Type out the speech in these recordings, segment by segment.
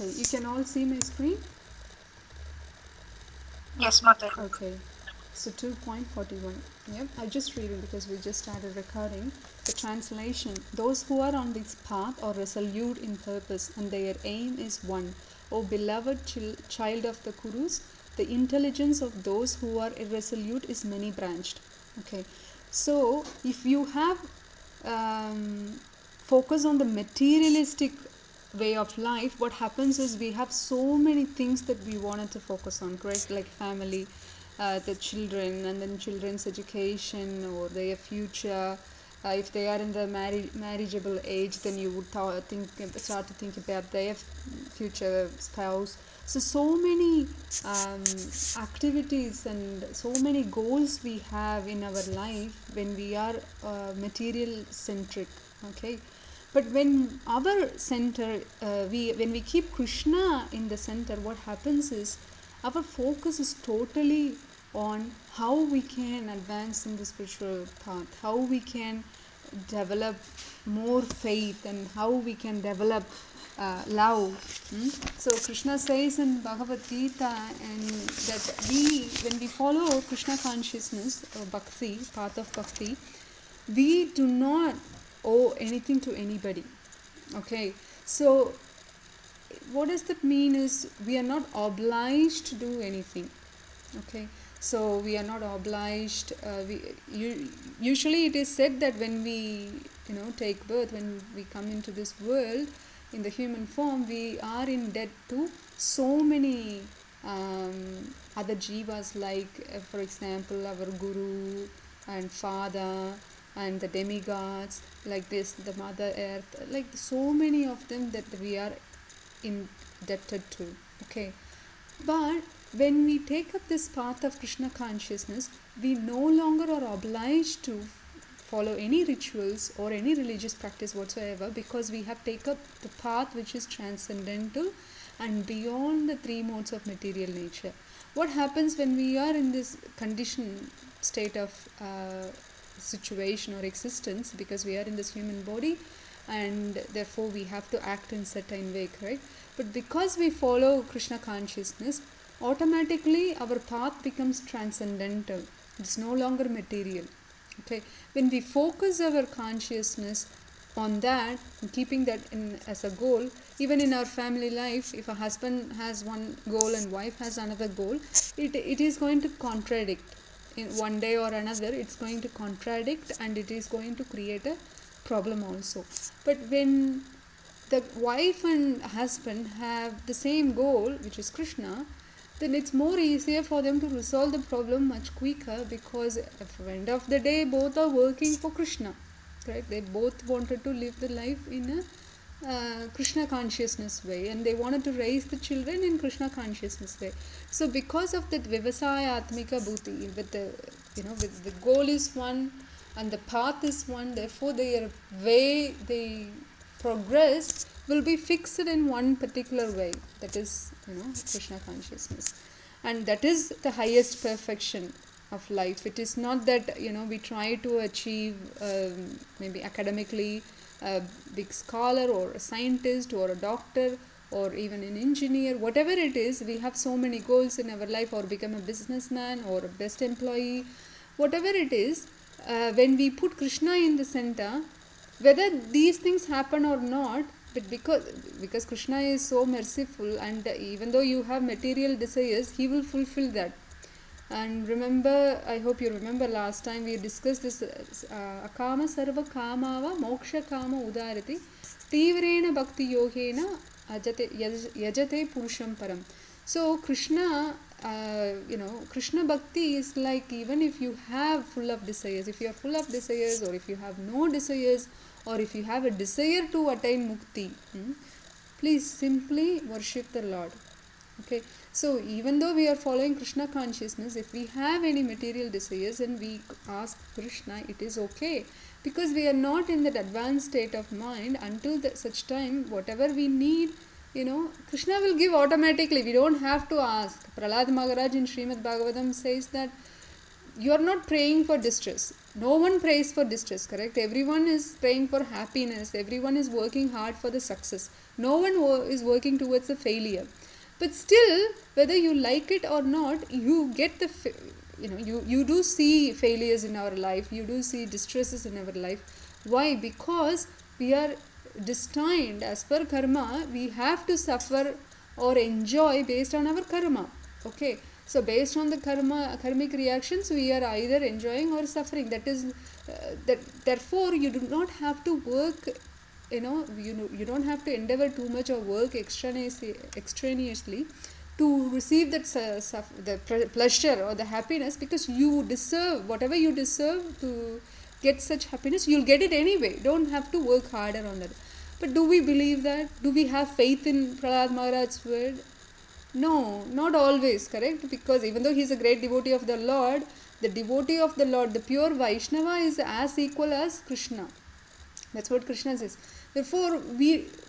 Okay, you can all see my screen? Yes, Mother. Okay, so 2.41. Yep, I just read it because we just started recording. The translation: those who are on this path are resolute in purpose, and their aim is one. O beloved child of the Kurus, the intelligence of those who are irresolute is many branched. Okay, so if you have focus on the materialistic way of life, what happens is we have so many things that we wanted to focus on, correct? Like family, the children, and then children's education or their future. If they are in the marriageable age, then you would start to think about their future spouse. So many activities and so many goals we have in our life when we are material centric. Okay, but when our center, when we keep Krishna in the center, what happens is our focus is totally on how we can advance in the spiritual path, how we can develop more faith, and how we can develop love. So Krishna says in Bhagavad Gita, and that when we follow Krishna consciousness, bhakti, path of bhakti, we do not owe anything to anybody. Okay, so what does that mean is we are not obliged to do anything. Okay, so we are not obliged. Usually it is said that when we take birth, when we come into this world in the human form, we are in debt to so many other jivas, like for example our guru and father and the demigods, like this, the mother earth, like so many of them that we are indebted to. Okay, but when we take up this path of Krishna consciousness, we no longer are obliged to follow any rituals or any religious practice whatsoever, because we have taken up the path which is transcendental and beyond the three modes of material nature. What happens when we are in this conditioned state of situation or existence, because we are in this human body and therefore we have to act in certain way, correct? But because we follow Krishna consciousness, automatically our path becomes transcendental. It's no longer material. Okay, when we focus our consciousness on that, keeping that as a goal, even in our family life, if a husband has one goal and wife has another goal, it is going to contradict. In one day or another, it's going to contradict, and it is going to create a problem also. But when the wife and husband have the same goal, which is Krishna, then it's more easier for them to resolve the problem much quicker, because at the end of the day both are working for Krishna, right? They both wanted to live the life in a Krishna consciousness way, and they wanted to raise the children in Krishna consciousness way. So because of that Vivasaya Atmika Bhuti, with the goal is one and the path is one, therefore their way they progress will be fixed in one particular way, that is Krishna consciousness, and that is the highest perfection of life. It is not that we try to achieve maybe academically a big scholar or a scientist or a doctor or even an engineer, whatever it is. We have so many goals in our life, or become a businessman or a best employee, whatever it is. When we put Krishna in the center, whether these things happen or not, but because Krishna is so merciful, and even though you have material desires, he will fulfill that. And remember, I hope you remember last time we discussed this akama sarva kamava moksha kama udarati tivrena bhakti yogena yajate purusham param. So Krishna, Krishna bhakti is like, even if you have full of desires, if you are full of desires, or if you have no desires, or if you have a desire to attain mukti, please simply worship the Lord. Okay, so even though we are following Krishna consciousness, if we have any material desires and we ask Krishna, it is okay, because we are not in that advanced state of mind. Until such time, whatever we need, Krishna will give automatically. We don't have to ask. Prahlad Maharaj in Srimad Bhagavatam says that you are not praying for distress. No one prays for distress, correct? Everyone is praying for happiness. Everyone is working hard for the success. No one is working towards a failure. But still, whether you like it or not, you get the, you do see failures in our life. You do see distresses in our life. Why? Because we are destined, as per karma, we have to suffer or enjoy based on our karma. Okay, so based on the karmic reactions, we are either enjoying or suffering. That is that. Therefore, you do not have to work. You don't have to endeavor too much or work extraneously to receive that pleasure or the happiness, because you deserve whatever you deserve to get such happiness. You'll get it anyway. Don't have to work harder on that. But do we believe that? Do we have faith in Prahlad Maharaj's word? No, not always, correct? Because even though he is a great devotee of the Lord, the devotee of the Lord, the pure Vaishnava, is as equal as Krishna. That's what Krishna says. Therefore,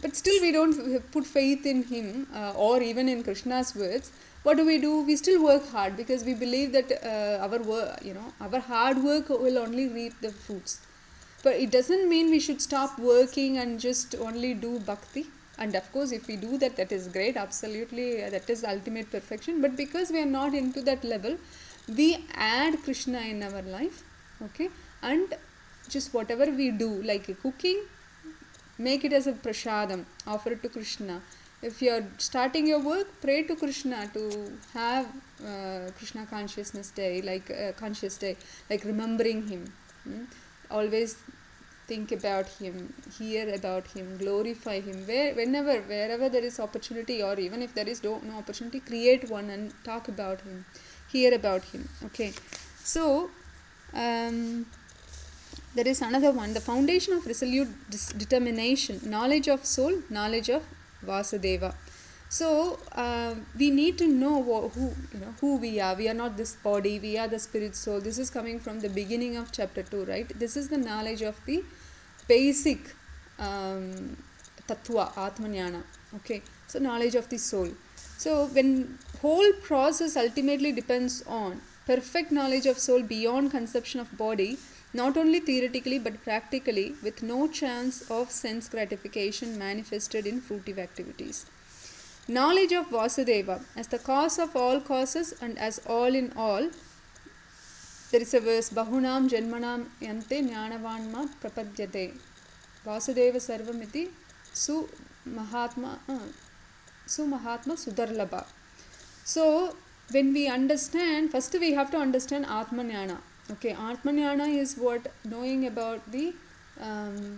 but still we don't put faith in him or even in Krishna's words. What do? We still work hard because we believe that our hard work will only reap the fruits. But it doesn't mean we should stop working and just only do bhakti. And of course, if we do that, that is great. Absolutely, that is ultimate perfection. But because we are not into that level, we add Krishna in our life. Okay, and just whatever we do, like cooking, make it as a prasadam, offer it to Krishna. If you are starting your work, pray to Krishna to have Krishna consciousness day, like conscious day, like remembering him. Always think about him, hear about him, glorify him. Wherever there is opportunity, or even if there is no opportunity, create one and talk about him, hear about him. Okay, so there is another one, the foundation of resolute determination, knowledge of soul, knowledge of Vasudeva. So we need to know who we are. We are not this body, we are the spirit soul. This is coming from the beginning of chapter 2, right? This is the knowledge of the basic tattva, atmanyana. Okay, so knowledge of the soul. So when whole process ultimately depends on perfect knowledge of soul beyond conception of body, not only theoretically but practically, with no chance of sense gratification manifested in fruitive activities. Knowledge of Vasudeva as the cause of all causes and as all in all. There is a verse, Bahunam Janmanam Yante Jnanavanma Prapadyate Vasudeva Sarvamiti Su Mahatma Sudarlabha. So when we understand, first we have to understand Atmanyana. Okay, Atmanyana is what? Knowing about the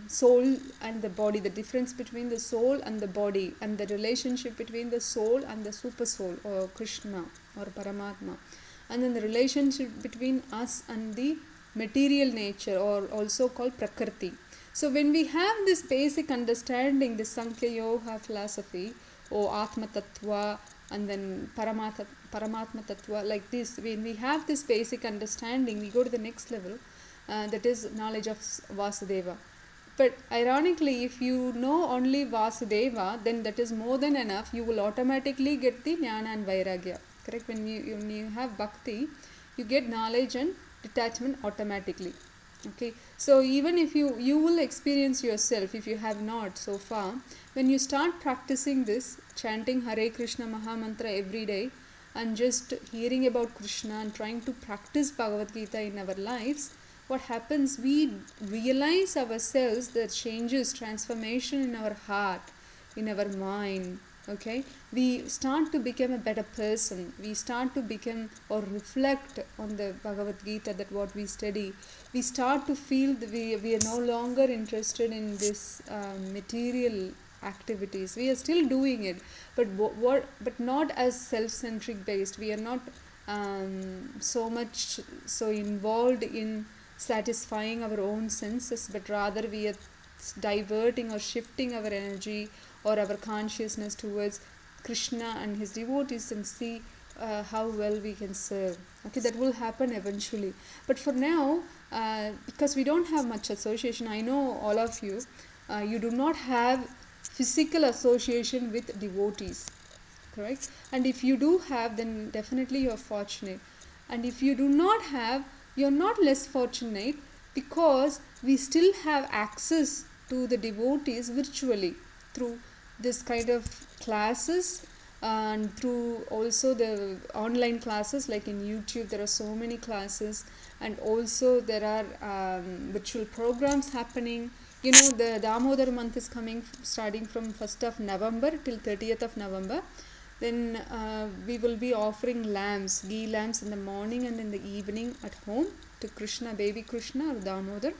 soul and the body, the difference between the soul and the body, and the relationship between the soul and the super soul, or Krishna or Paramatma, and then the relationship between us and the material nature, or also called Prakriti. So when we have this basic understanding, this Sankhya Yoga philosophy, or Atma Tattva, and then Paramatma Tattva, like this, when we have this basic understanding, we go to the next level, that is knowledge of Vasudeva. But ironically, if you know only Vasudeva, then that is more than enough. You will automatically get the Jnana and Vairagya. Correct? When you have Bhakti, you get knowledge and detachment automatically. Okay, so even if you will experience yourself, if you have not so far, when you start practicing this, chanting Hare Krishna Maha Mantra every day, and just hearing about Krishna and trying to practice Bhagavad Gita in our lives, what happens? We realize ourselves, the changes, transformation in our heart, in our mind. Okay, we start to become a better person. We start to become or reflect on the Bhagavad Gita, that what we study. We start to feel that we are no longer interested in this material activities. We are still doing it, but but not as self-centric based. We are not so involved in satisfying our own senses, but rather we are diverting or shifting our energy or our consciousness towards Krishna and his devotees, and see how well we can serve. Okay, that will happen eventually. But for now, because we don't have much association, I know all of you, you do not have physical association with devotees, correct? And if you do have, then definitely you are fortunate. And if you do not have, you're not less fortunate, because we still have access to the devotees virtually through this kind of classes, and through also the online classes, like in YouTube there are so many classes, and also there are virtual programs happening. The Damodar month is coming, starting from 1st of November till 30th of November. Then we will be offering lamps, ghee lamps, in the morning and in the evening at home to Krishna, baby Krishna or Damodar.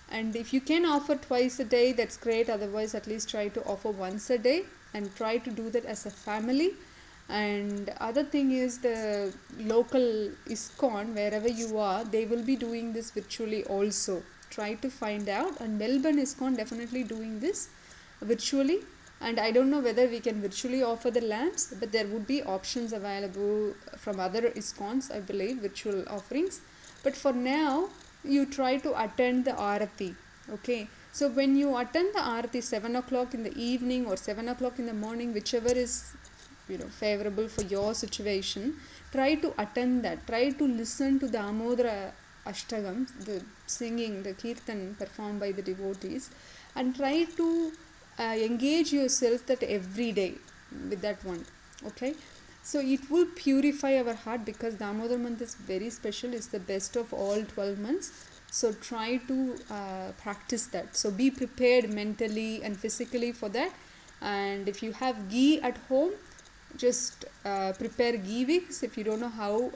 And if you can offer twice a day, that's great. Otherwise, at least try to offer once a day, and try to do that as a family. And other thing is, the local ISKCON, wherever you are, they will be doing this virtually also. Try to find out. And Melbourne ISKCON definitely doing this virtually. And I don't know whether we can virtually offer the lamps, but there would be options available from other ISKCONs, I believe, virtual offerings. But for now, you try to attend the Aarati. Okay, so when you attend the Aarati 7 o'clock in the evening or 7 o'clock in the morning, whichever is favorable for your situation, try to attend that. Try to listen to the Damodara Ashtagam, the singing, the Kirtan performed by the devotees, and try to engage yourself that every day with that one. Okay, so it will purify our heart, because Damodar month is very special. It's the best of all 12 months. So try to practice that. So be prepared mentally and physically for that. And if you have ghee at home, just prepare ghee wicks. If you don't know how,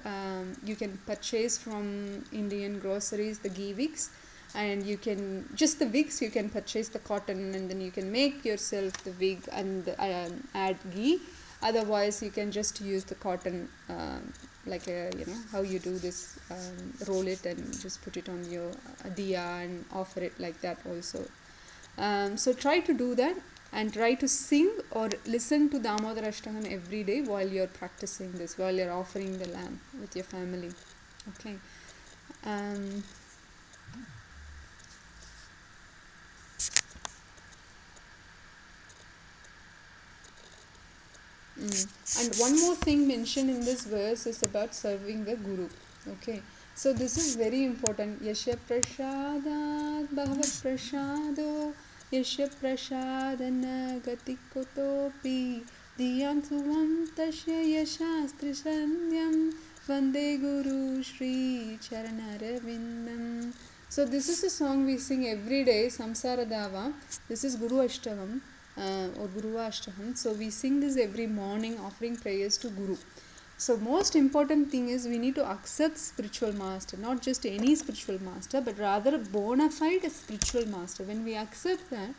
you can purchase from Indian groceries the ghee wicks, and you can, just the wigs, you can purchase the cotton, and then you can make yourself the wig and add ghee. Otherwise you can just use the cotton, like how you do this, roll it and just put it on your diya and offer it like that also. So try to do that, and try to sing or listen to Damodar Ashtagam every day while you're practicing this, while you're offering the lamb with your family. Okay. And one more thing mentioned in this verse is about serving the Guru. Okay, so this is very important. Yasha prasadat bhava prasado, yasha prasadana gati kotopi, diyantuvam tasya yashastri sandhyam, vande guru shri charanarvindam. So this is a song we sing every day, Samsara Dava. This is Guru Ashtagam. Or Guru Ashtaham. So we sing this every morning, offering prayers to Guru. So most important thing is, we need to accept spiritual master, not just any spiritual master, but rather a bona fide spiritual master. When we accept that,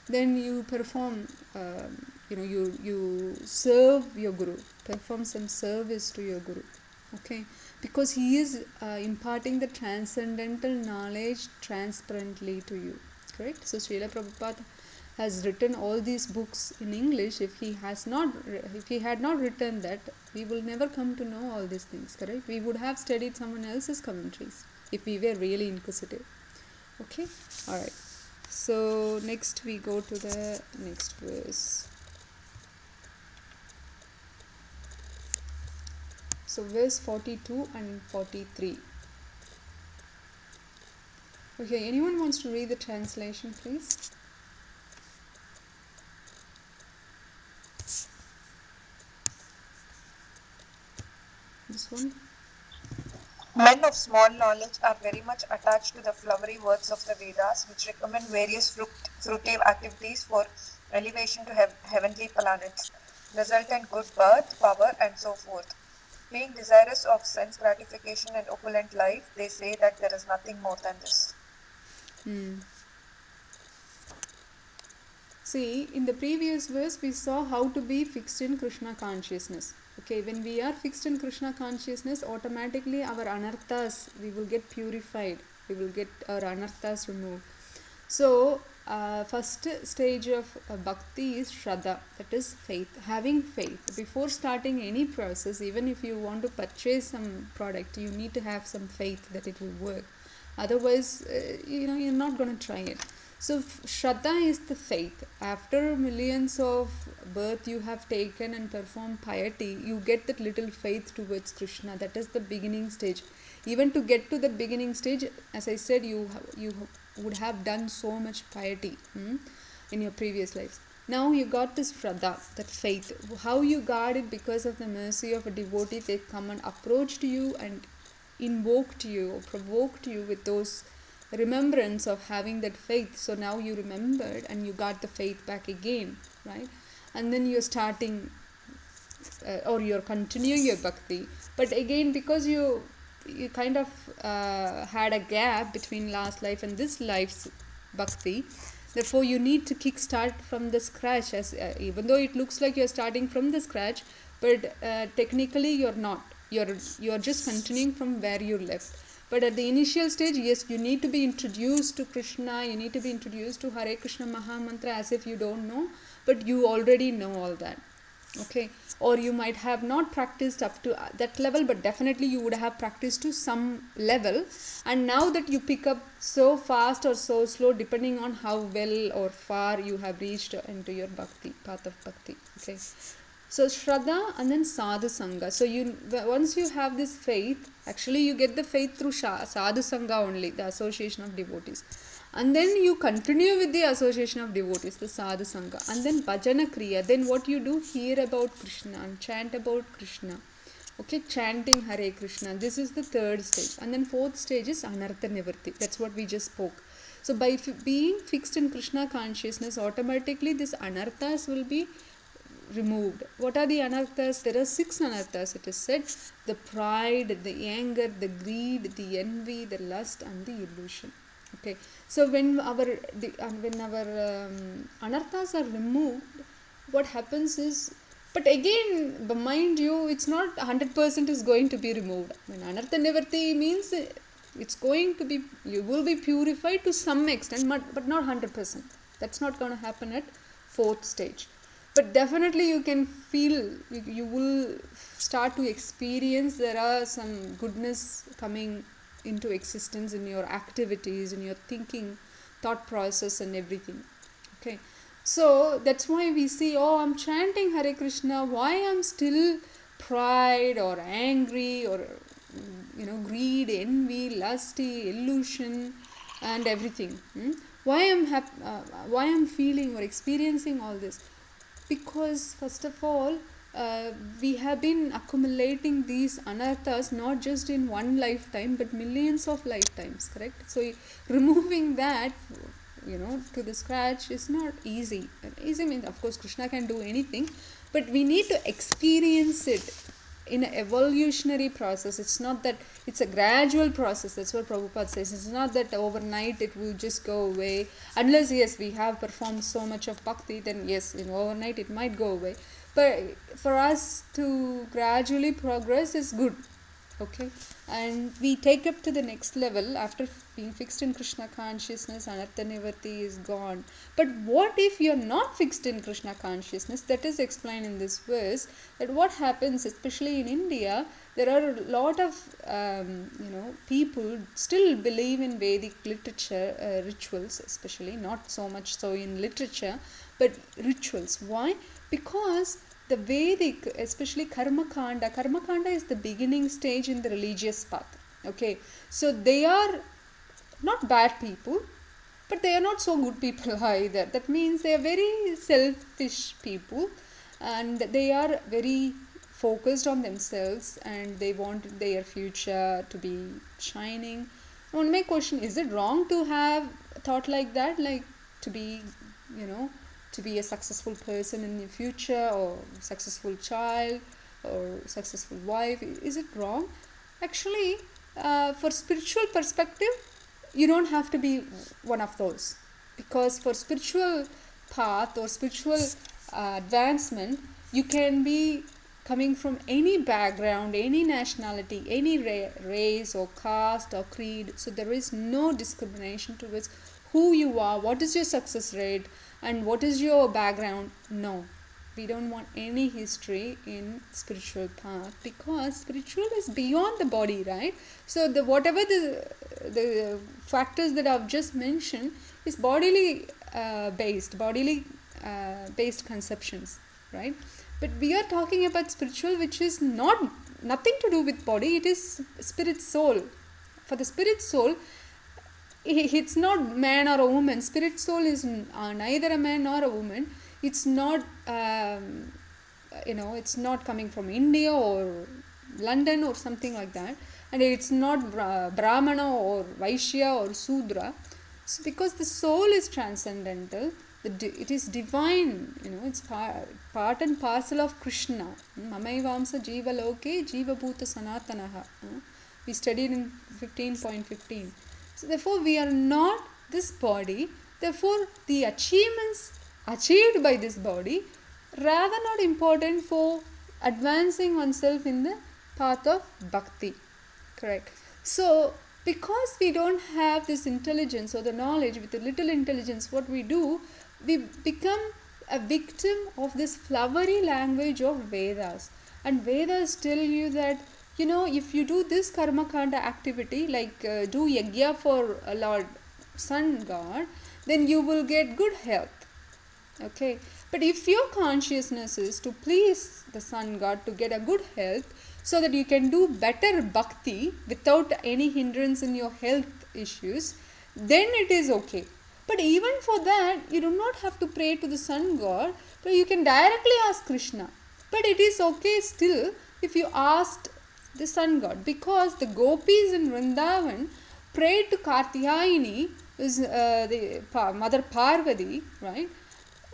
then you perform, you serve your Guru, perform some service to your Guru. Okay, because he is imparting the transcendental knowledge transparently to you. Correct? So Srila Prabhupada has written all these books in English. If he had not written that, we will never come to know all these things. Correct? We would have studied someone else's commentaries if we were really inquisitive. Okay, all right. So next we go to the next verse. So verse 42 and 43. Okay, anyone wants to read the translation, please? This one. Men of small knowledge are very much attached to the flowery words of the Vedas, which recommend various fruitive activities for elevation to heavenly planets, result in good birth, power, and so forth. Being desirous of sense gratification and opulent life, they say that there is nothing more than this. See, in the previous verse, we saw how to be fixed in Krishna consciousness. Okay, when we are fixed in Krishna consciousness, automatically our anarthas, we will get purified. We will get our anarthas removed. So, first stage of bhakti is Shraddha, that is faith, having faith. Before starting any process, even if you want to purchase some product, you need to have some faith that it will work. Otherwise, you're not going to try it. So Shraddha is the faith. After millions of birth you have taken and performed piety, you get that little faith towards Krishna. That is the beginning stage. Even to get to the beginning stage, as I said, you would have done so much piety in your previous lives. Now you got this Shraddha, that faith. How you got it? Because of the mercy of a devotee. They come and approached you and invoked you or provoked you with those remembrance of having that faith. So now you remembered and you got the faith back again, right? And then you're starting or you're continuing your bhakti. But again, because you kind of had a gap between last life and this life's bhakti, therefore you need to kick start from the scratch, as even though it looks like you're starting from the scratch, but technically you're not. You're just continuing from where you left. But at the initial stage, yes, you need to be introduced to Krishna, you need to be introduced to Hare Krishna Maha Mantra as if you don't know, but you already know all that. Okay, or you might have not practiced up to that level, but definitely you would have practiced to some level, and now that you pick up so fast or so slow depending on how well or far you have reached into your bhakti, path of bhakti. Okay, so Shraddha and then Sadhu Sangha. So once you have this faith, actually you get the faith through Sadhu Sangha only, the association of devotees. And then you continue with the association of devotees, the Sadhu Sangha. And then Bhajana Kriya. Then what you do? Hear about Krishna and chant about Krishna. Okay, chanting Hare Krishna. This is the third stage. And then fourth stage is Anartha Nivarti. That's what we just spoke. So by being fixed in Krishna consciousness, automatically this anarthas will be removed. What are the anarthas? There are 6 anarthas, it is said. The pride, the anger, the greed, the envy, the lust and the illusion. Okay, so when our anarthas are removed, what happens is, but again, mind you, it's not 100% is going to be removed. When anartha nivarti means it's going to be, you will be purified to some extent, but not 100%. That's not going to happen at 4th stage. But definitely you can feel, you will start to experience there are some goodness coming into existence in your activities, in your thinking, thought process and everything. Okay, so that's why we see, oh, I'm chanting Hare Krishna, why I'm still pride or angry or greed, envy, lusty, illusion and everything. Why I'm feeling or experiencing all this? Because first of all, we have been accumulating these anarthas not just in one lifetime but millions of lifetimes, correct? So removing that to the scratch is not easy. Easy means, of course, Krishna can do anything, but we need to experience it in an evolutionary process. It's not that it's a gradual process. That's what Prabhupada says. It's not that overnight it will just go away. Unless, yes, we have performed so much of bhakti, then yes, overnight it might go away. But for us to gradually progress is good. Okay, and we take up to the next level after being fixed in Krishna consciousness. Anartha Nivarti is gone. But what if you're not fixed in Krishna consciousness? That is explained in this verse. That what happens, especially in India, there are a lot of people still believe in Vedic literature, rituals, especially not so much so in literature, but rituals. Why? Because the Vedic, especially Karma Kanda is the beginning stage in the religious path. Okay, so they are not bad people, but they are not so good people either. That means they are very selfish people and they are very focused on themselves and they want their future to be shining. One may question, is it wrong to have a thought like that, like to be, to be a successful person in the future or successful child or successful wife? Is it wrong? Actually, for spiritual perspective, you don't have to be one of those, because for spiritual path or spiritual advancement, you can be coming from any background, any nationality, any race or caste or creed. So there is no discrimination towards who you are, what is your success rate and what is your background. No, We don't want any history in spiritual path, because spiritual is beyond the body, right? So the whatever the factors that I've just mentioned is bodily based conceptions, right? But we are talking about spiritual, which is not nothing to do with body. It is spirit soul. For the spirit soul, it's not man or a woman. Spirit soul is neither a man nor a woman. It's not it's not coming from India or London or something like that, and it's not Brahmana or Vaishya or Sudra. So because the soul is transcendental, it is divine, it's part and parcel of Krishna. Mamaivamsa jiva loke jiva bhuta sanatanaha. We studied in 15.15. So therefore we are not this body. Therefore the achievements achieved by this body rather not important for advancing oneself in the path of bhakti. Correct. So because we don't have this intelligence or the knowledge, with a little intelligence, what we do, we become a victim of this flowery language of Vedas. And Vedas tell you that, if you do this karma kanda activity, like do yajna for a Lord Sun God, then you will get good health. Okay, but if your consciousness is to please the Sun God, to get a good health, so that you can do better bhakti without any hindrance in your health issues, then it is okay. But even for that, you do not have to pray to the Sun God, but you can directly ask Krishna. But it is okay still if you asked the Sun God, because the gopis in Vrindavan prayed to Kartiyayini, is the Mother Parvati, right,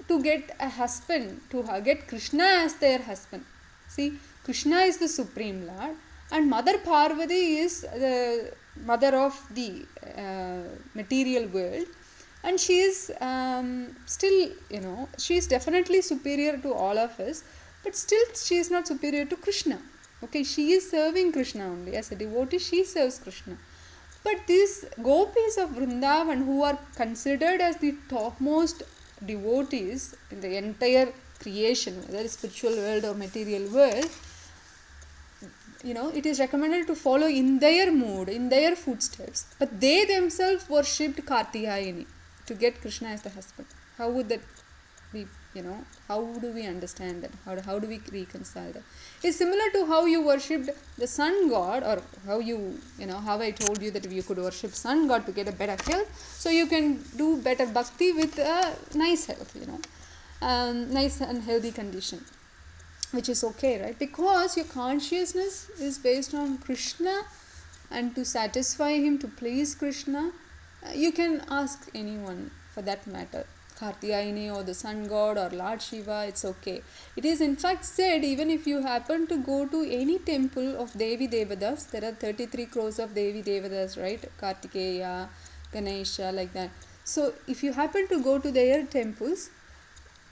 to get a husband, to get Krishna as their husband. See, Krishna is the Supreme Lord, and Mother Parvati is the mother of the material world, and she is still, she is definitely superior to all of us, but still she is not superior to Krishna. Okay, she is serving Krishna only. As a devotee, she serves Krishna. But these gopis of Vrindavan, who are considered as the topmost devotees in the entire creation, whether spiritual world or material world, it is recommended to follow in their mood, in their footsteps. But they themselves worshipped Kartiyayini to get Krishna as the husband. How would that be, how do we understand that? How do we reconcile that? It's similar to how you worshipped the Sun God, or how how I told you that you could worship Sun God to get a better health, so you can do better bhakti with a nice health, nice and healthy condition, which is okay, right? Because your consciousness is based on Krishna, and to satisfy him, to please Krishna, you can ask anyone for that matter, Kartiyayini or the Sun God or Lord Shiva, it's okay. It is in fact said, even if you happen to go to any temple of Devi Devadas, there are 33 crores of Devi Devadas, right? Kartikeya, Ganesha, like that. So if you happen to go to their temples,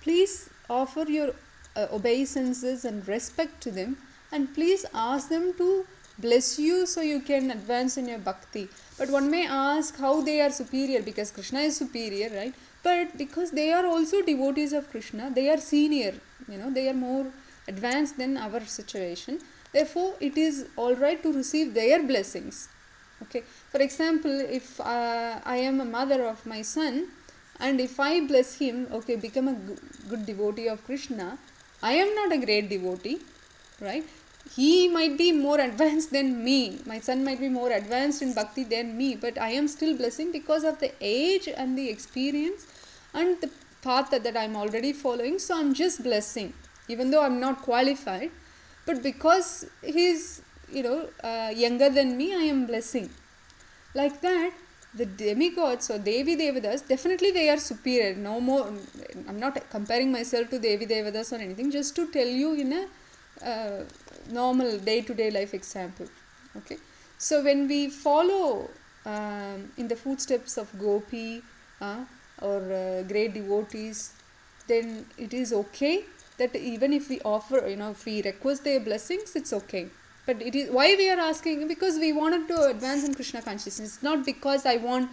please offer your obeisances and respect to them, and please ask them to bless you so you can advance in your bhakti. But one may ask how they are superior, because Krishna is superior, right? But because they are also devotees of Krishna, they are senior, they are more advanced than our situation. Therefore, it is alright to receive their blessings. Okay. For example, if I am a mother of my son, and if I bless him, okay, become a good devotee of Krishna, I am not a great devotee, right? He might be more advanced than me. My son might be more advanced in bhakti than me, but I am still blessing because of the age and the experience and the path that I am already following. So I am just blessing, even though I am not qualified. But because he is, younger than me, I am blessing. Like that, the demigods or Devi Devadas, definitely they are superior. No more, I am not comparing myself to Devi Devadas or anything, just to tell you in a normal day-to-day life example. Okay, so when we follow in the footsteps of Gopi or great devotees, then it is okay that even if we offer, if we request their blessings, it's okay. But it is why we are asking, because we wanted to advance in Krishna consciousness, not because I want,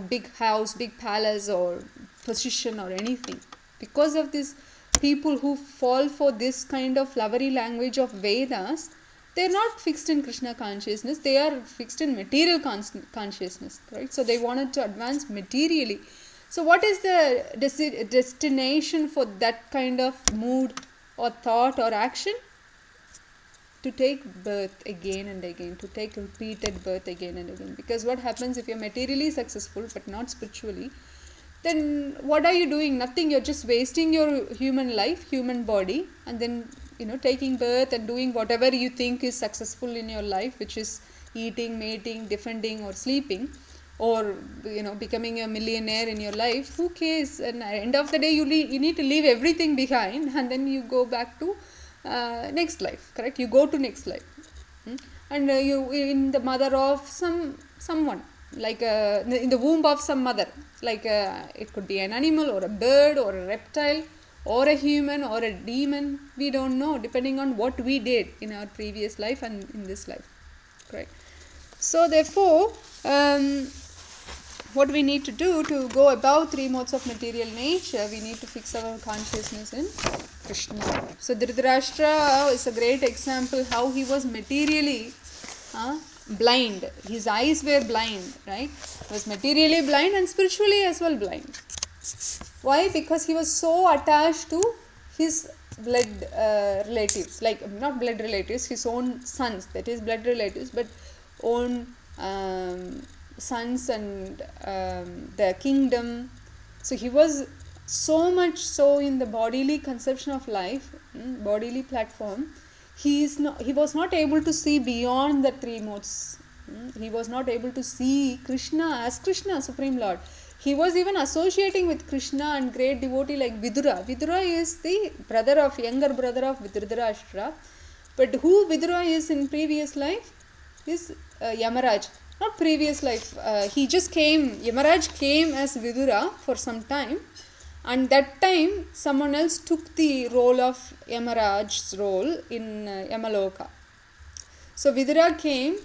big house, big palace or position or anything. Because of this people who fall for this kind of flowery language of Vedas, they're not fixed in Krishna consciousness, they are fixed in material consciousness, right? So they wanted to advance materially. So what is the destination for that kind of mood or thought or action? To take birth again and again, to take repeated birth again and again. Because what happens if you're materially successful but not spiritually, then what are you doing? Nothing. You're just wasting your human life, human body, and then taking birth and doing whatever you think is successful in your life, which is eating, mating, defending, or sleeping, or becoming a millionaire in your life. Who cares? And at the end of the day, you need to leave everything behind, and then you go back to next life. Correct? You go to next life, and you in the mother of someone, like in the womb of some mother, like it could be an animal or a bird or a reptile or a human or a demon. We don't know, depending on what we did in our previous life and in this life. Correct? So therefore, what we need to do to go above three modes of material nature, we need to fix our consciousness in Krishna. So Dhritarashtra is a great example how he was materially blind. His eyes were blind, right? He was materially blind and spiritually as well blind. Why? Because he was so attached to his blood relatives, like not blood relatives, his own sons, that is blood relatives, but own sons and the kingdom. So he was so much so in the bodily conception of life, bodily platform. He was not able to see beyond the three modes. He was not able to see Krishna as Krishna, Supreme Lord. He was even associating with Krishna and great devotee like Vidura. Vidura is the younger brother of Dhritarashtra. But who Vidura is in previous life is Yamaraj. Not previous life. He just came, Yamaraj came as Vidura for some time. And that time, someone else took the role of Yamaraj's role in Yamaloka. So Vidura came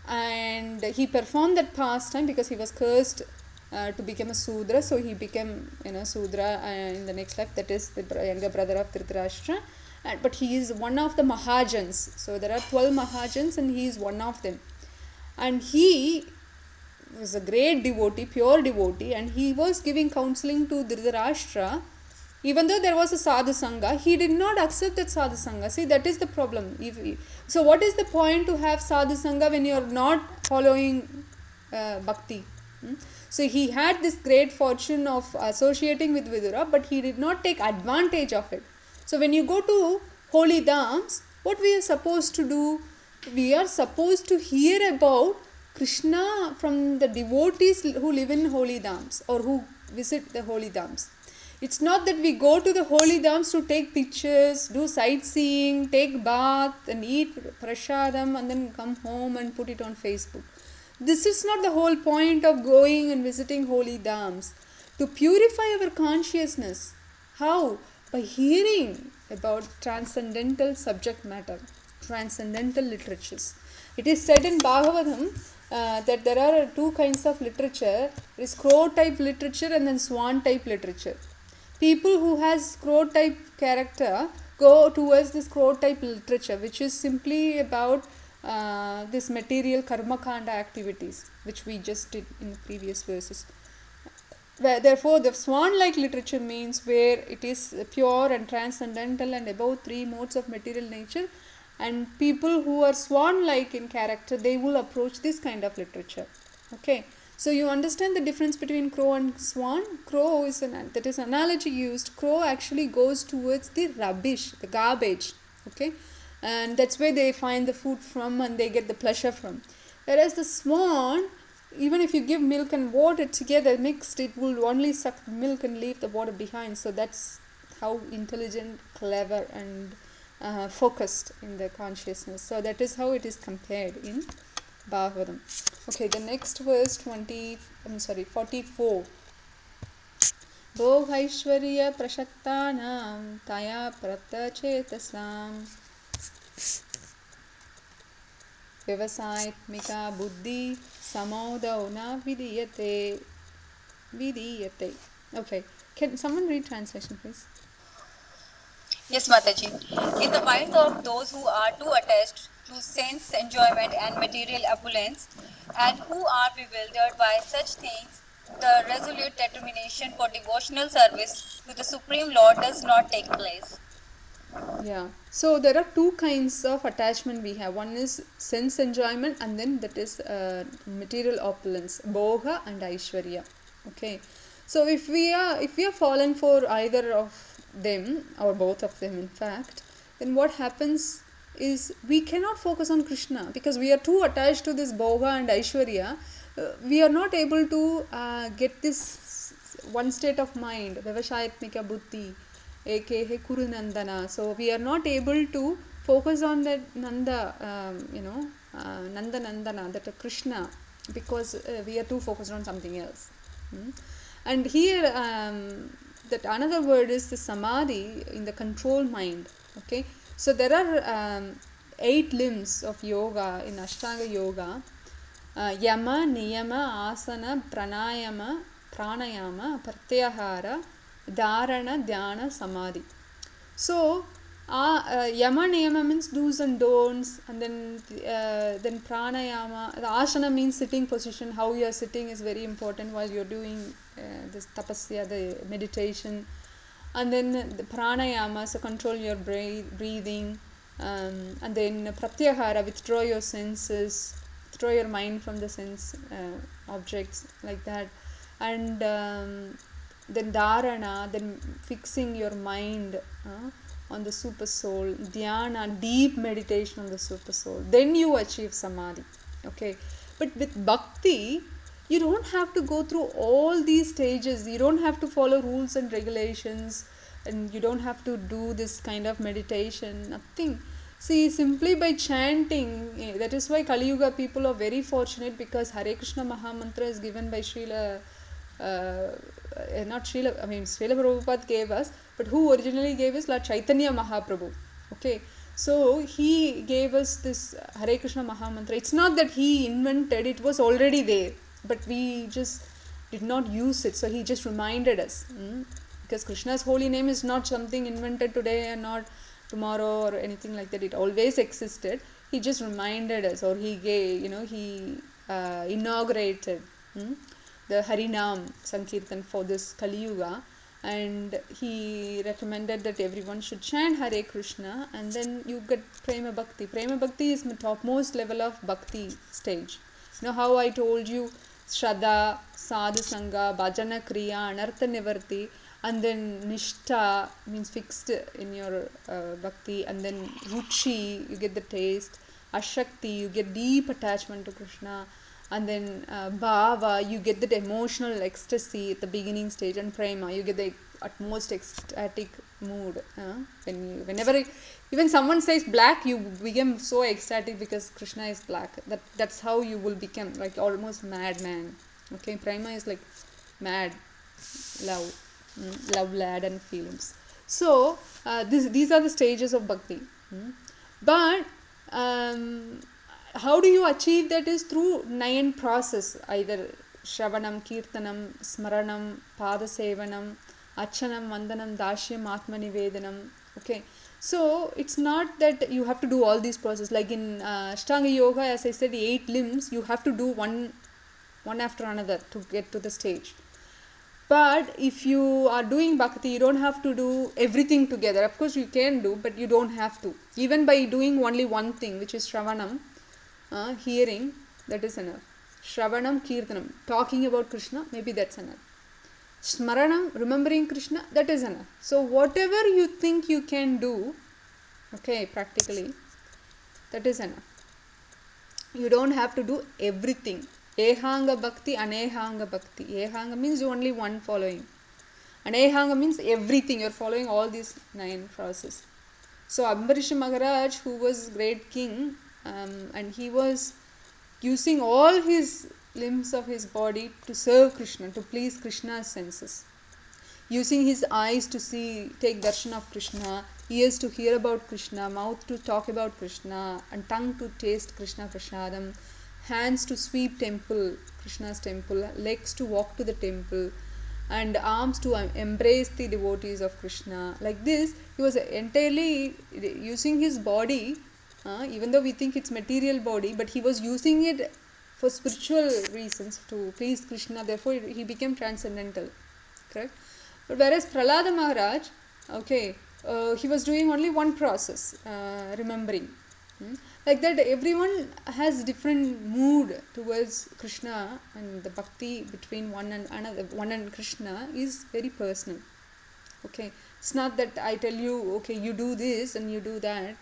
and he performed that pastime because he was cursed to become a Sudra. So he became Sudra in the next life, that is the younger brother of Dhritarashtra. But he is one of the Mahajans. So there are 12 Mahajans and he is one of them. And he was a great devotee, pure devotee, and he was giving counseling to Dhritarashtra. Even though there was a sadhu sangha, he did not accept that sadhu sangha. See, that is the problem. So what is the point to have sadhu sangha when you are not following bhakti? So he had this great fortune of associating with Vidura, but he did not take advantage of it. So when you go to holy dhams, what we are supposed to do? We are supposed to hear about Krishna from the devotees who live in holy dhams or who visit the holy dhams. It's not that we go to the holy dhams to take pictures, do sightseeing, take bath and eat prasadam and then come home and put it on Facebook. This is not the whole point of going and visiting holy dhams. To purify our consciousness. How? By hearing about transcendental subject matter, transcendental literatures. It is said in Bhagavatam that there are two kinds of literature. There is crow type literature and then swan type literature. People who has crow type character go towards this crow type literature, which is simply about this material karma kanda activities, which we just did in previous verses. Therefore, the swan-like literature means where it is pure and transcendental and above three modes of material nature, and people who are swan-like in character, they will approach this kind of literature. Okay, so you understand the difference between crow and swan. Crow is that is analogy used. Crow actually goes towards the rubbish, the garbage. Okay, and that's where they find the food from and they get the pleasure from. Whereas the swan, even if you give milk and water together mixed, it will only suck the milk and leave the water behind. So that's how intelligent, clever and focused in the consciousness. So that is how it is compared in Bhagavatam. Okay, the next verse 44. Bhogaishwarya prashaktanam taya pratachetasam Vyavasayatmika buddhi samodau na vidiyate. Okay, can someone read translation please? Yes, Mataji. In the minds of those who are too attached to sense enjoyment and material opulence, and who are bewildered by such things, the resolute determination for devotional service to the Supreme Lord does not take place. Yeah. So there are two kinds of attachment we have. One is sense enjoyment, and then that is material opulence, bhoga and aishwarya. Okay. So if we are fallen for either of them or both of them, in fact, then what happens is we cannot focus on Krishna because we are too attached to this bhoga and aishwarya. We are not able to get this one state of mind, Vivashayatmika buddhi, aka Kuru Nandana. So we are not able to focus on that Nanda, Nanda Nandana, that Krishna, because we are too focused on something else. And here, that another word is the samadhi, in the control mind. Okay, so there are 8 limbs of yoga in Ashtanga yoga. Yama, Niyama, Asana, Pranayama, Pratyahara, Dharana, Dhyana, Samadhi. So, Yama Niyama means do's and don'ts, and then Pranayama. The Asana means sitting position. How you are sitting is very important while you are doing this tapasya, the meditation. And then the Pranayama, so control your breathing. And then Pratyahara, withdraw your senses, withdraw your mind from the sense objects, like that. And then Dharana, then fixing your mind on the super soul. Dhyana, deep meditation on the super soul. Then you achieve Samadhi. Okay, but with Bhakti, you don't have to go through all these stages. You don't have to follow rules and regulations, and you don't have to do this kind of meditation, nothing. See, simply by chanting, that is why Kali Yuga people are very fortunate, because Hare Krishna Mahamantra is given by Srila, not Srila, I mean Srila Prabhupada gave us, but who originally gave us? Lord Chaitanya Mahaprabhu. Okay, so he gave us this Hare Krishna Mahamantra. It's not that he invented, it was already there, but we just did not use it. So he just reminded us. Because Krishna's holy name is not something invented today and not tomorrow or anything like that. It always existed. He just reminded us, or he gave, he inaugurated the Harinam Sankirtan for this Kali Yuga, and he recommended that everyone should chant Hare Krishna, and then you get Prema Bhakti. Prema Bhakti is the topmost level of Bhakti stage. You know how I told you Shraddha, Sadhu Sangha, Bhajana Kriya, Anartha Nivarti, and then Nishtha means fixed in your Bhakti, and then Ruchi, you get the taste, Ashakti, you get deep attachment to Krishna, and then Bhava, you get that emotional ecstasy at the beginning stage, and Prema, you get the utmost ecstatic mood. Whenever even someone says black, you become so ecstatic because Krishna is black. That's how you will become, like almost madman. Okay, Prema is like mad love, love, lad, and feelings. So these are the stages of bhakti. But how do you achieve that is through 9 process, either Shravanam, Kirtanam, Smaranam, Padasevanam, Achanam, Vandanam, Dashyam, Atmanivedanam. Okay, so it's not that you have to do all these processes. Like in Ashtanga Yoga, as I said, 8 limbs, you have to do one after another to get to the stage. But if you are doing bhakti, you don't have to do everything together. Of course, you can do, but you don't have to. Even by doing only one thing, which is Shravanam, hearing, that is enough. Shravanam, Kirtanam, talking about Krishna, maybe that's enough. Smaranam, remembering Krishna, that is enough. So whatever you think you can do, okay, practically, that is enough. You don't have to do everything. Ehanga Bhakti, Anehanga Bhakti. Ehanga means only one following. Anehanga means everything. You're following all these 9 processes. So Ambarish Maharaj, who was great king, and he was using all his limbs of his body to serve Krishna, to please Krishna's senses. Using his eyes to see, take darshan of Krishna, ears to hear about Krishna, mouth to talk about Krishna, and tongue to taste Krishna prasadam, hands to sweep temple, Krishna's temple, legs to walk to the temple, and arms to embrace the devotees of Krishna. Like this, he was entirely using his body, even though we think it's material body, but he was using it for spiritual reasons to please Krishna. Therefore, he became transcendental. Correct? But whereas Prahlada Maharaj, okay, he was doing only one process, remembering. Like that, everyone has different mood towards Krishna, and the bhakti between one and another, one and Krishna is very personal. Okay, it's not that I tell you, okay, you do this and you do that,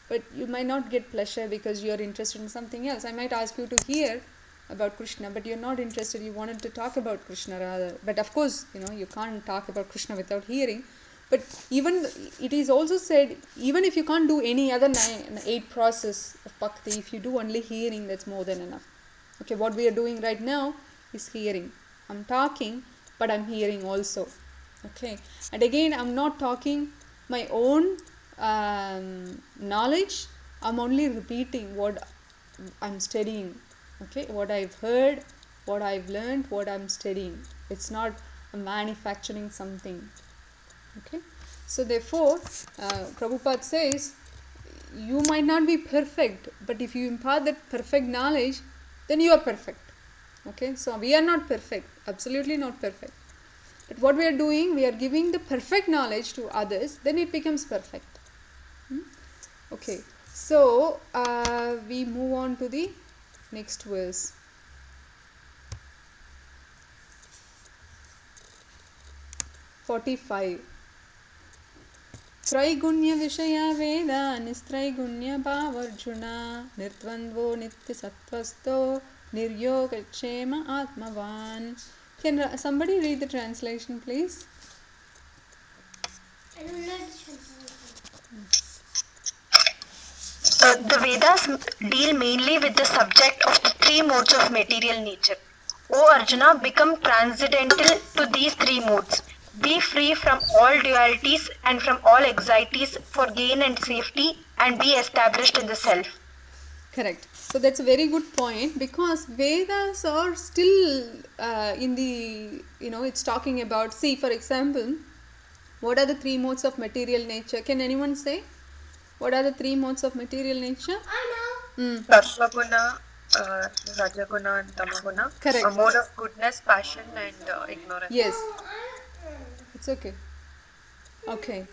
but you might not get pleasure because you are interested in something else. I might ask you to hear about Krishna, but you're not interested. You wanted to talk about Krishna rather. But of course, you can't talk about Krishna without hearing. But even it is also said, even if you can't do any other 8 process of bhakti, if you do only hearing, that's more than enough. Okay, what we are doing right now is hearing. I'm talking, but I'm hearing also. Okay, and again, I'm not talking my own knowledge. I'm only repeating what I'm studying. Okay, what I've heard, what I've learned, what I'm studying. It's not manufacturing something. Okay, so therefore, Prabhupada says, you might not be perfect, but if you impart that perfect knowledge, then you are perfect. Okay, so we are not perfect, absolutely not perfect. But what we are doing, we are giving the perfect knowledge to others, then it becomes perfect. Okay, so we move on to the next verse. 45. त्रैगुण्य विषया वेदा निस्त्रैगुण्य भावर्जुना निर्द्वन्द्वो नित्यसत्त्वस्थो निर्योगक्षेम आत्मवान्. Can somebody read the translation, please? I don't know the translation. The Vedas deal mainly with the subject of the 3 modes of material nature. O Arjuna, become transcendental to these 3 modes. Be free from all dualities and from all anxieties for gain and safety, and be established in the self. Correct. So that's a very good point, because Vedas are still in the, it's talking about, see, for example, what are the 3 modes of material nature? Can anyone say? What are the 3 modes of material nature? I know. Sattva-guna, Rajaguna and Tamaguna. Correct. A mode of goodness, passion and ignorance. Yes. It's okay. Okay.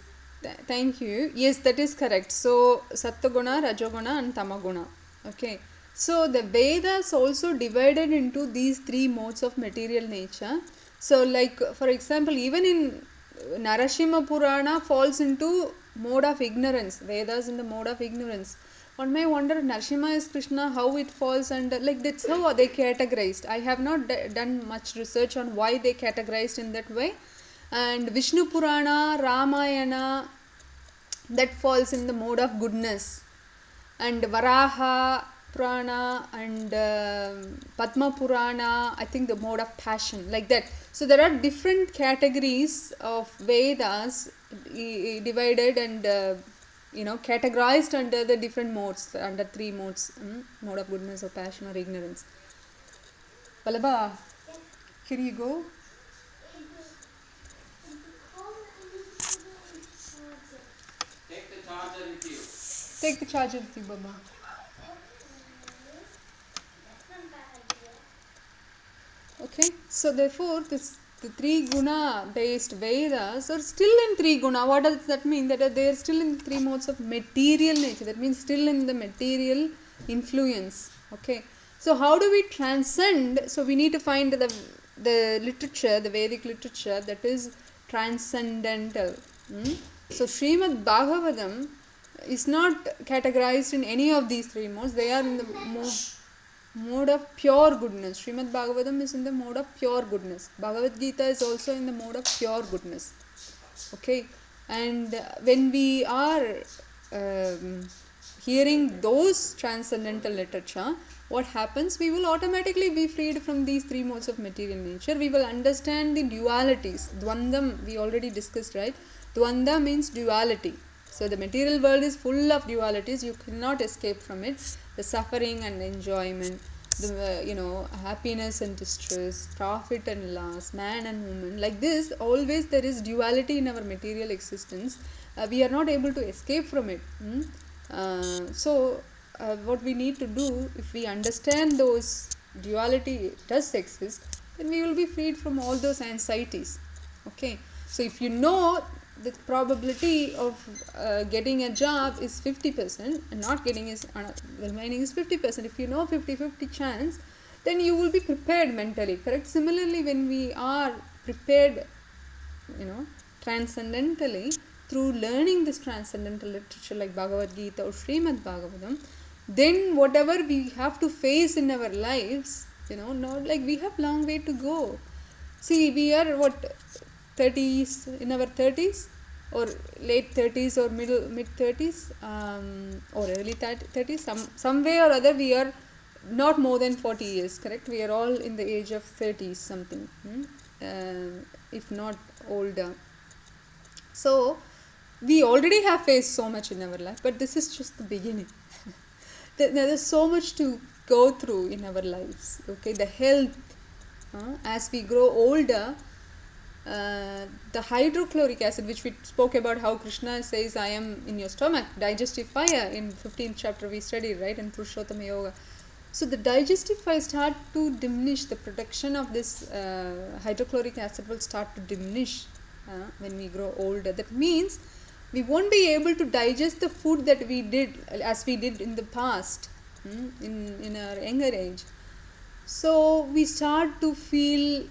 Thank you. Yes, that is correct. So, Sattva-guna, Rajaguna and Tamaguna. Okay. So, the Vedas also divided into these 3 modes of material nature. So, like, for example, even in Narasimha Purana falls into mode of ignorance. Vedas in the mode of ignorance. One may wonder, Narasimha is Krishna, how it falls under, like that's how they categorized. I have not done much research on why they categorized in that way. And Vishnu Purana, Ramayana, that falls in the mode of goodness. And Varaha Purana and Padma Purana, I think the mode of passion, like that. So there are different categories of Vedas divided and categorized under the different modes, under 3 modes, mode of goodness or passion or ignorance. Vallabha, here you go. Take the charger with you. Take the charger with you, Baba. Okay, so therefore the 3 guna based Vedas are still in 3 guna. What does that mean? That they are still in the 3 modes of material nature. That means still in the material influence. Okay, so how do we transcend? So we need to find the literature, the Vedic literature that is transcendental. So Srimad Bhagavatam is not categorized in any of these 3 modes. They are in the mode of pure goodness. Srimad Bhagavatam is in the mode of pure goodness. Bhagavad Gita is also in the mode of pure goodness. Okay, and when we are hearing those transcendental literature, what happens? We will automatically be freed from these 3 modes of material nature. We will understand the dualities. Dvandam, we already discussed, right? Dvanda means duality. So the material world is full of dualities. You cannot escape from it. The suffering and enjoyment. happiness and distress, profit and loss, man and woman. Like this, always there is duality in our material existence. We are not able to escape from it. What we need to do, if we understand those duality does exist, then we will be freed from all those anxieties. Okay, so if you know the probability of getting a job is 50% and not getting is the remaining is 50%, if you know 50-50 chance, then you will be prepared mentally, correct? Similarly, when we are prepared, transcendentally, through learning this transcendental literature like Bhagavad Gita or Srimad Bhagavatam, then whatever we have to face in our lives, not like we have long way to go. See, we are 30s, in our 30s or late 30s or mid 30s, or early 30s, some way or other we are not more than 40 years, correct? We are all in the age of 30s something, if not older. So we already have faced so much in our life, but this is just the beginning. There is so much to go through in our lives. Okay, the health, as we grow older, the hydrochloric acid, which we spoke about, how Krishna says, I am in your stomach, digestive fire, in 15th chapter we studied, right, in Purushottama Yoga. So the digestive fire start to diminish, the production of this hydrochloric acid will start to diminish when we grow older. That means we won't be able to digest the food that we did, as we did in the past, in our younger age. So we start to feel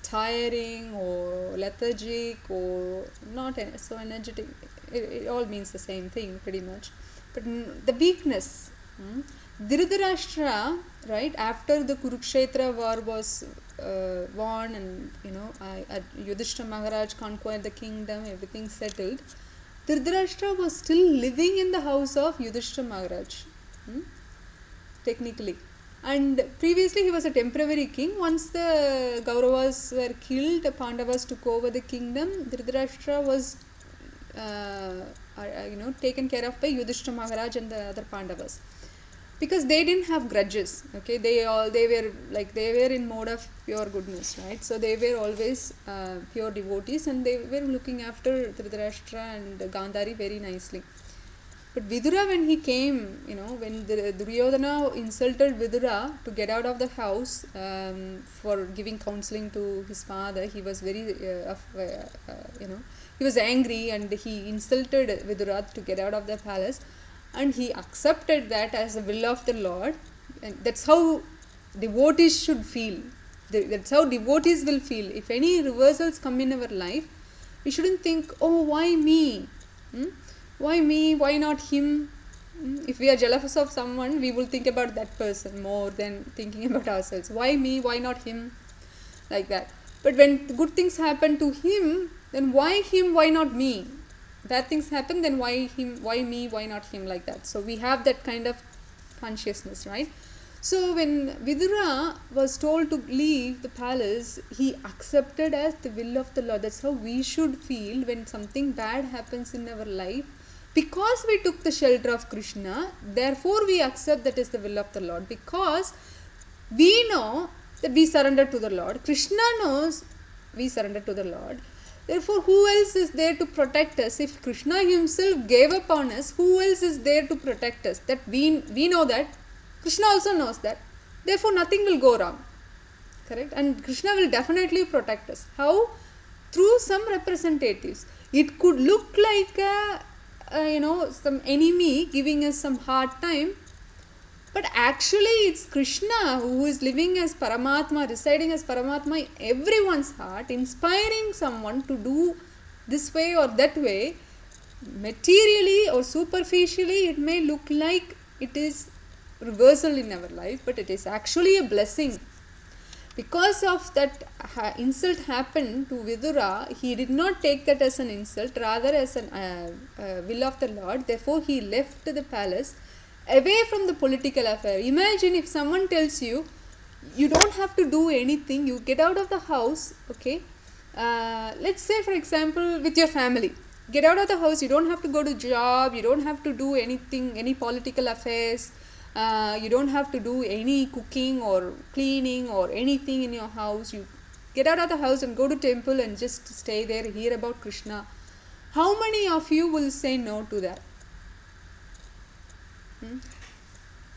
tiring or lethargic or not so energetic. It all means the same thing pretty much. But the weakness, Dhritarashtra, right, after the Kurukshetra war was won, and Yudhishthira Maharaj conquered the kingdom, everything settled, Dhritarashtra was still living in the house of Yudhishthira Maharaj, technically. And previously he was a temporary king. Once the Kauravas were killed, the Pandavas took over the kingdom. Dhritarashtra was taken care of by Yudhishthira Maharaj and the other Pandavas, because they didn't have grudges. Okay, they were in mode of pure goodness, right? So they were always pure devotees, and they were looking after Dhritarashtra and Gandhari very nicely. But Vidura, when he came, when the Duryodhana insulted Vidura to get out of the house for giving counseling to his father, he was very, he was angry, and he insulted Vidura to get out of the palace, and he accepted that as a will of the Lord. And that's how devotees should feel. That's how devotees will feel. If any reversals come in our life, we shouldn't think, oh, why me? Why me? Why not him? If we are jealous of someone, we will think about that person more than thinking about ourselves. Why me? Why not him? Like that. But when good things happen to him, then why him? Why not me? Bad things happen, then why him? Why me? Why not him? Like that. So we have that kind of consciousness, right? So when Vidura was told to leave the palace, he accepted as the will of the Lord. That's how we should feel when something bad happens in our life. Because we took the shelter of Krishna, therefore we accept that is the will of the Lord, because we know that we surrender to the Lord. Krishna knows we surrender to the Lord. Therefore, who else is there to protect us? If Krishna himself gave up on us, who else is there to protect us? That we know that. Krishna also knows that. Therefore, nothing will go wrong. Correct? And Krishna will definitely protect us. How? Through some representatives. It could look like some enemy giving us some hard time, but actually it's Krishna who is living as Paramatma, residing as Paramatma in everyone's heart, inspiring someone to do this way or that way. Materially or superficially, it may look like it is reversal in our life, but it is actually a blessing. Because of that insult happened to Vidura, he did not take that as an insult, rather as a will of the Lord. Therefore, he left the palace away from the political affair. Imagine if someone tells you, you don't have to do anything, you get out of the house, okay? Let's say, for example, with your family. Get out of the house, you don't have to go to job, you don't have to do anything, any political affairs. You don't have to do any cooking or cleaning or anything in your house. You get out of the house and go to temple and just stay there, hear about Krishna. How many of you will say no to that?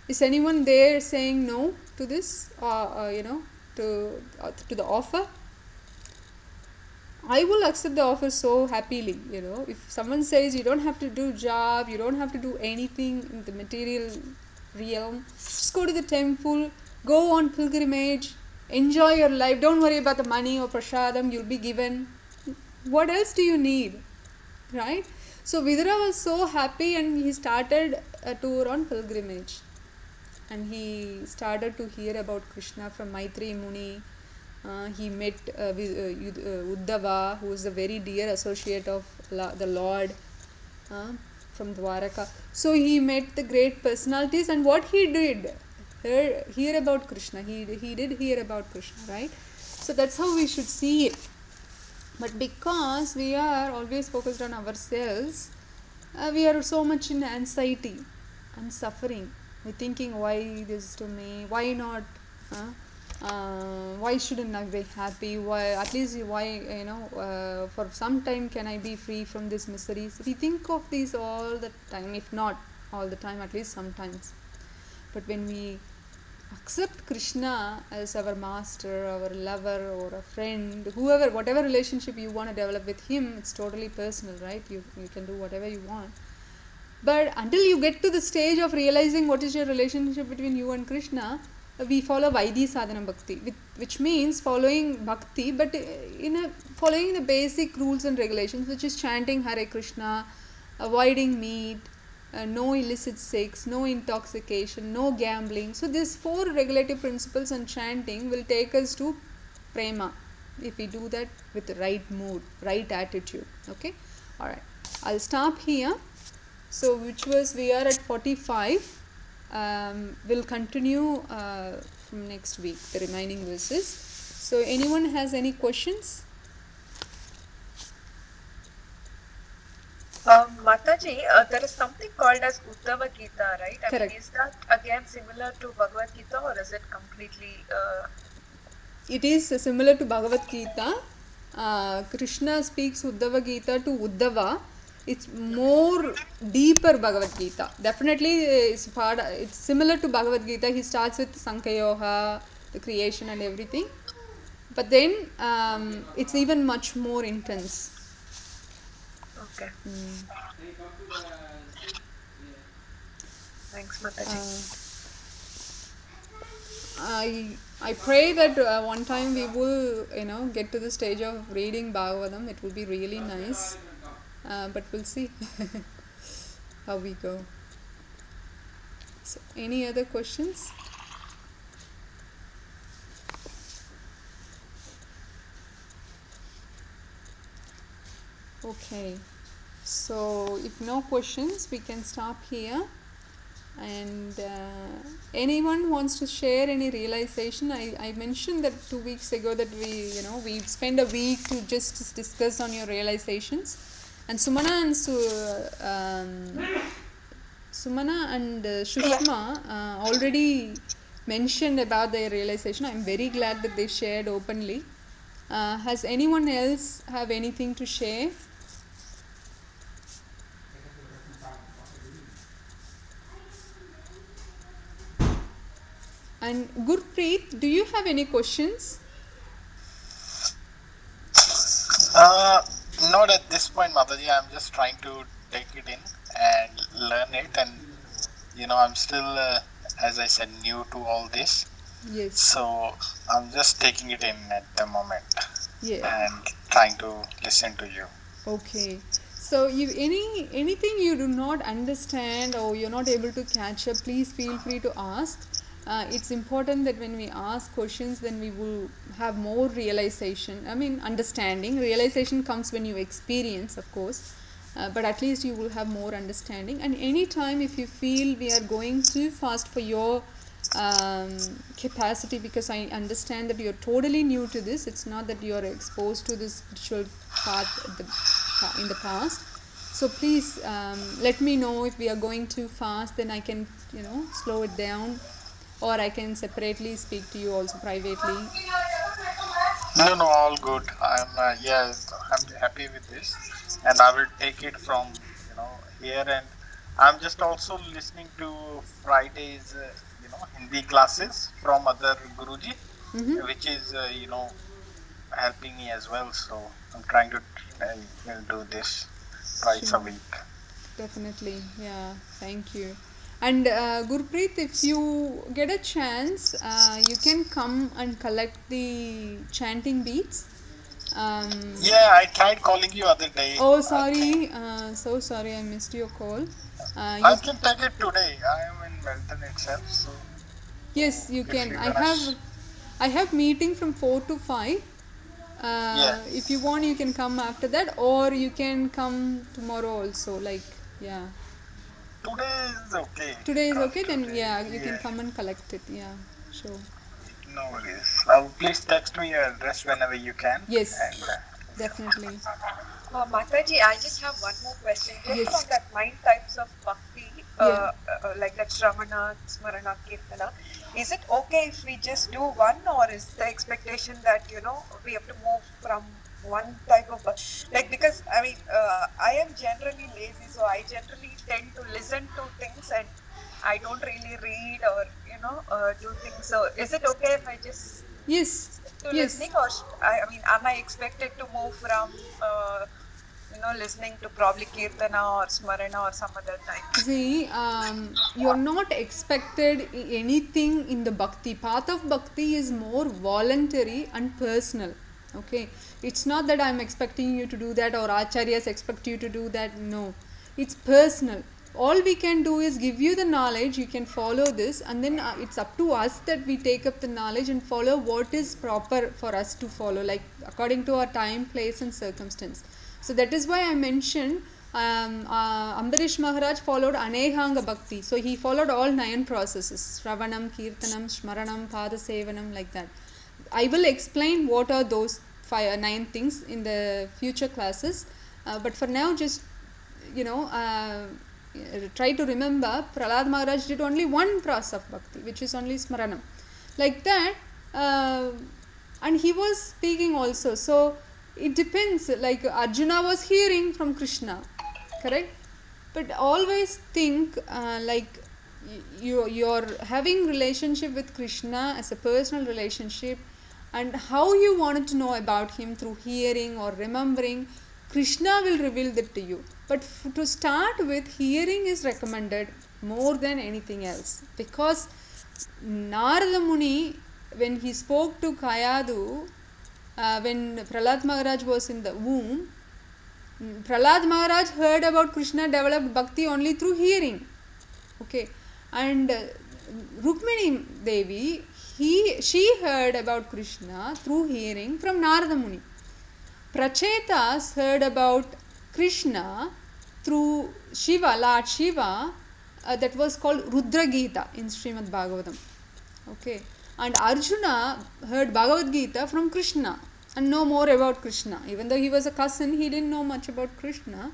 Is anyone there saying no to this, to the offer? I will accept the offer so happily. If someone says you don't have to do job, you don't have to do anything in the material realm, just go to the temple, go on pilgrimage, enjoy your life, don't worry about the money or prasadam you'll be given. What else do you need, right? So Vidura was so happy and he started a tour on pilgrimage, and he started to hear about Krishna from Maitri Muni. He met Uddhava, who is a very dear associate of the Lord from Dwaraka. So he met the great personalities, and what he did, hear about Krishna. He did hear about Krishna, right? So that's how we should see it. But because we are always focused on ourselves, we are so much in anxiety and suffering. We're thinking, why this to me? Why not? Why shouldn't I be happy? Why, at least, for some time can I be free from this misery? So we think of these all the time, if not all the time, at least sometimes. But when we accept Krishna as our master, our lover, or a friend, whoever, whatever relationship you want to develop with him, it's totally personal, right? You can do whatever you want. But until you get to the stage of realizing what is your relationship between you and Krishna, we follow Vaidhi Sadhana Bhakti, which means following Bhakti, but following the basic rules and regulations, which is chanting Hare Krishna, avoiding meat, no illicit sex, no intoxication, no gambling. So these 4 regulative principles and chanting will take us to prema if we do that with the right mood, right attitude. Okay, all right. I'll stop here. So we are at 45. We'll continue from next week, the remaining verses. So anyone has any questions? Mataji, there is something called as Uddhava Gita, right? I Correct. mean, is that again similar to Bhagavad Gita, or is it completely... It is similar to Bhagavad Gita. Krishna speaks Uddhava Gita to Uddhava. It's more deeper Bhagavad Gita. Definitely it's similar to Bhagavad Gita. He starts with Sankayoha, the creation and everything. But then it's even much more intense. Okay. Thanks, Mataji. I pray that one time we will, get to the stage of reading Bhagavatam. It will be really nice. But we'll see how we go. So, any other questions? Okay. So, if no questions, we can stop here. And anyone wants to share any realization? I mentioned that 2 weeks ago that we spend a week to just discuss on your realizations. And Sumana and Shushma already mentioned about their realization. I'm very glad that they shared openly. Has anyone else have anything to share? And Gurpreet, do you have any questions? Not at this point, Mataji. I'm just trying to take it in and learn it, and I'm still, as I said, new to all this. Yes. So I'm just taking it in at the moment. Yeah. And trying to listen to you. Okay. So if anything you do not understand or you're not able to catch up, please feel free to ask. It's important that when we ask questions, then we will have more realization. Understanding. Realization comes when you experience, of course. But at least you will have more understanding. And anytime if you feel we are going too fast for your capacity, because I understand that you're totally new to this. It's not that you're exposed to this spiritual path in the past. So please let me know if we are going too fast, then I can, slow it down, or I can separately speak to you also privately. No, no, all good. I'm happy with this, and I will take it from here. And I'm just also listening to Friday's Hindi classes from other Guruji, which is helping me as well. So I'm trying to do this twice a Sure. week. Definitely, yeah. Thank you. And Gurpreet, if you get a chance, you can come and collect the chanting beats. Yeah, I tried calling you other day. Oh, I think sorry. So sorry, I missed your call. I You can take it today. I am in Melton itself, so Yes, you if can. you're I gonna, have meeting from 4 to 5. yeah, If you want, you can come after that, or you can come tomorrow also. Like, yeah. today is okay Today is because okay, then today, yeah, you can yeah, come and collect it. Yeah, sure. no worries. Please text me your address whenever you can, Yes, and definitely. Mataji, I just have one more question. Just Yes. on that 9 types of bhakti, Yeah. like that Shravana, Smarana, Kirtana, is it okay if we just do one, or is the expectation that we have to move from one type of like, because I mean I am generally lazy, so I generally tend to listen to things and I don't really read or do things. So is it okay if I just Yes. stick to Yes. listening, or I mean, am I expected to move from listening to probably Kirtana or Smarana or some other type? See, you're not expected anything in the bhakti. Path of bhakti is more voluntary and personal. Okay, it's not that I'm expecting you to do that or acharyas expect you to do that. No, it's personal. All we can do is give you the knowledge. You can follow this, and then it's up to us that we take up the knowledge and follow what is proper for us to follow, like according to our time, place, and circumstance. So that is why I mentioned Ambarish Maharaj followed Anehanga Bhakti. So he followed all 9 processes: Shravanam, Kirtanam, Shmaranam, Padasevanam, like that. I will explain what are those 9 things in the future classes. But for now, just try to remember Prahlad Maharaj did only one process of bhakti, which is only Smaranam. Like that, and he was speaking also. So it depends. Like Arjuna was hearing from Krishna, correct? But always think you're having relationship with Krishna as a personal relationship, and how you wanted to know about him through hearing or remembering, Krishna will reveal that to you. But to start with, hearing is recommended more than anything else, because Narada Muni, when he spoke to Kayadu, when Prahlad Maharaj was in the womb, Prahlad Maharaj heard about Krishna developed bhakti only through hearing. Okay, and Rukmini Devi, she heard about Krishna through hearing from Narada Muni. Prachetas heard about Krishna through Shiva, Lord Shiva, that was called Rudra Gita in Srimad Bhagavatam. Okay, and Arjuna heard Bhagavad Gita from Krishna and know more about Krishna. Even though he was a cousin, he didn't know much about Krishna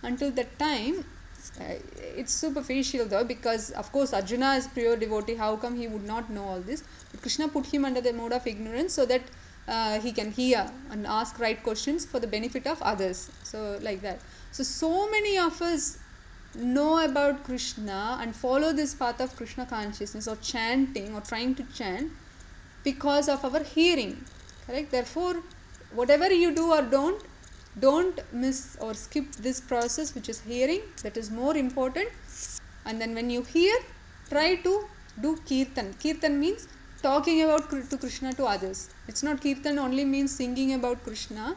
until that time. It's superficial though, because of course Arjuna is pure devotee. How come he would not know all this? But Krishna put him under the mode of ignorance so that he can hear and ask right questions for the benefit of others. So like that. So many of us know about Krishna and follow this path of Krishna consciousness or chanting or trying to chant because of our hearing. Correct? Therefore, whatever you do or don't miss or skip this process, which is hearing. That is more important. And then when you hear, try to do kirtan. Kirtan means talking about to Krishna to others. It's not kirtan only means singing about Krishna,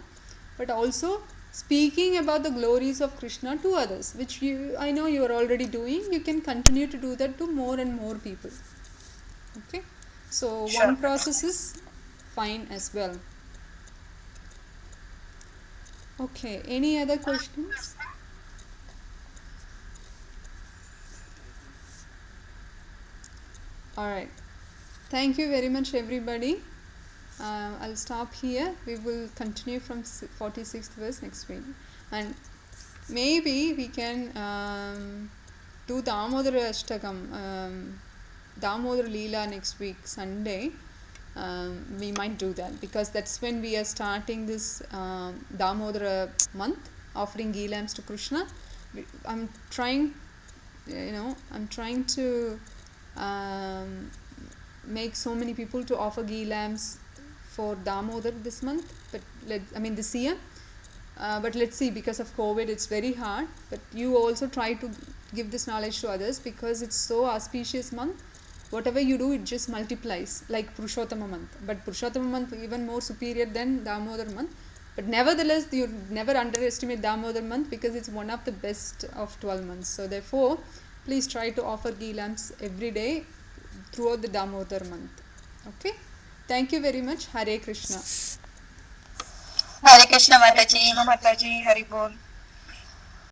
but also speaking about the glories of Krishna to others, which I know you are already doing. You can continue to do that to more and more people. Okay, so Sure. one process is fine as well. Okay, any other questions? Alright, thank you very much everybody. I'll stop here. We will continue from 46th verse next week. And maybe we can do Damodara Ashtakam, Damodara Leela next week, Sunday. We might do that because that's when we are starting this Damodara month, offering ghee lamps to Krishna. I'm trying to make so many people to offer ghee lamps for Damodar this month, but this year. But let's see, because of COVID it's very hard, but you also try to give this knowledge to others because it's so auspicious month. Whatever you do, it just multiplies, like Purushottama month. But Purushottama month even more superior than Damodar month. But nevertheless, you never underestimate Damodar month because it's one of the best of 12 months. So therefore, please try to offer ghee lamps every day throughout the Damodar month. Okay? Thank you very much. Hare Krishna. Hare Krishna Mataji. Mataji, Hari Bol.